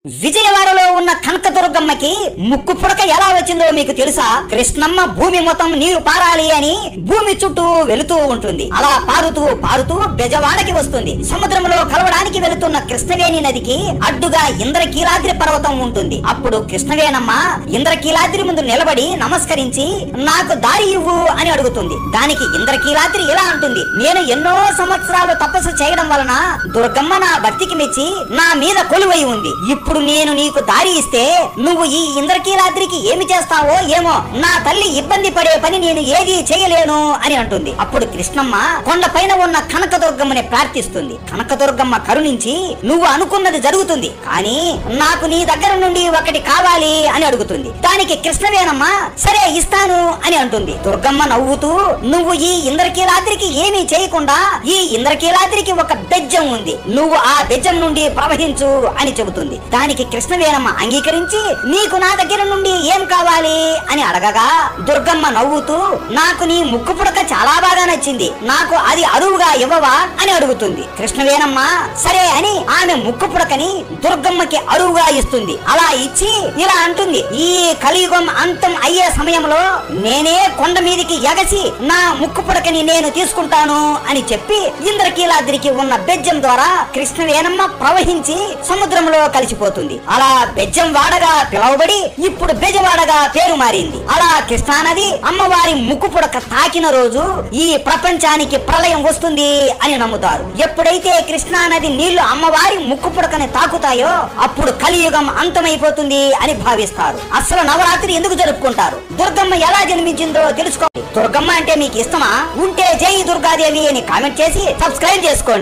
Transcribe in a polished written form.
విజయవాడలో ఉన్న కనకదుర్గమ్మకి ముక్కు పుడక ఎలా వచ్చిందో మీకు తెలుసా? కృష్ణమ్మ భూమి మొత్తం నీరు పారాలి అని భూమి చుట్టూ వెళుతూ ఉంటుంది. అలా పారుతూ పారుతూ బెజవాడకి వస్తుంది. సముద్రంలో కలవడానికి వెళుతున్న కృష్ణవేణి నదికి అడ్డుగా ఇంద్రకీలాద్రి పర్వతం ఉంటుంది. అప్పుడు కృష్ణవేణమ్మ ఇంద్రకీలాద్రి ముందు నిలబడి నమస్కరించి నాకు దారి ఇవ్వు అని అడుగుతుంది. దానికి ఇంద్రకీలాద్రి ఇలా అంటుంది, నేను ఎన్నో సంవత్సరాలు తపస్సు చేయడం వలన దుర్గమ్మ నా భక్తికి మెచ్చి నా మీద కొలువై ఉంది. ఇప్పుడు నేను నీకు దారి ఇస్తే నువ్వు ఈ ఇంద్రకీలాద్రికి ఏమి చేస్తావో ఏమో, నా తల్లి ఇబ్బంది పడే పని నేను ఏది చేయలేను అని అంటుంది. అప్పుడు కృష్ణమ్మ కొండపైన ఉన్న కనకదుర్గమ్మని ప్రార్థిస్తుంది. కనకదుర్గమ్మ కరుణించి నువ్వు అనుకున్నది జరుగుతుంది, కానీ నాకు నీ దగ్గర నుండి ఒకటి కావాలి అని అడుగుతుంది. దానికి కృష్ణవేణమ్మ సరే ఇస్తాను అని అంటుంది. దుర్గమ్మ నవ్వుతూ నువ్వు ఈ ఇంద్రకీలాద్రికి ఏమీ చేయకుండా ఈ ఇంద్రకీలాద్రికి ఒక బెజ్జం ఉంది, నువ్వు ఆ బెజ్జం నుండి ప్రవహించు అని చెబుతుంది. దానికి కృష్ణవేణమ్మ అంగీకరించి నీకు నా దగ్గర నుండి ఏం కావాలి అని అడగగా దుర్గమ్మ నవ్వుతూ నాకు నీ ముక్కు పుడక చాలా బాగా నచ్చింది, నాకు అది అరువుగా ఇవ్వవా అని అడుగుతుంది. కృష్ణవేణమ్మ సరే అని ఆమె ముక్కు పుడకని దుర్గమ్మకి అరువుగా ఇస్తుంది. అలా ఇచ్చి ఇలా అంటుంది, ఈ కలియుగం అంతం అయ్యే సమయంలో నేనే కొండ మీదికి ఎగసి నా ముక్కు పుడకని నేను తీసుకుంటాను అని చెప్పి ఇంద్రకీలాద్రికి ఉన్న బెజ్జం ద్వారా కృష్ణవేణమ్మ ప్రవహించి సముద్రంలో కలిసిపోతుంది. అలా బెజ్జం వాడగా పిలువబడి ఇప్పుడు బెజవాడగా పేరు మారింది. అలా కృష్ణానది అమ్మవారి ముక్కు పుడక తాకిన రోజు ఈ ప్రపంచానికి ప్రళయం వస్తుంది అని నమ్ముతారు. ఎప్పుడైతే కృష్ణానది నీళ్లు అమ్మవారి ముక్కు పుడకని తాకుతాయో అప్పుడు కలియుగం అంతమైపోతుంది అని భావిస్తారు. అసలు నవరాత్రి ఎందుకు జరుపుకుంటారు? దుర్గమ్మ ఎలా జన్మించిందో తెలుసుకోండి. దుర్గమ్మ అంటే మీకు ఇష్టమా? ఉంటే జై దుర్గాదేవి అని కామెంట్ చేసి సబ్స్క్రైబ్ చేసుకోండి.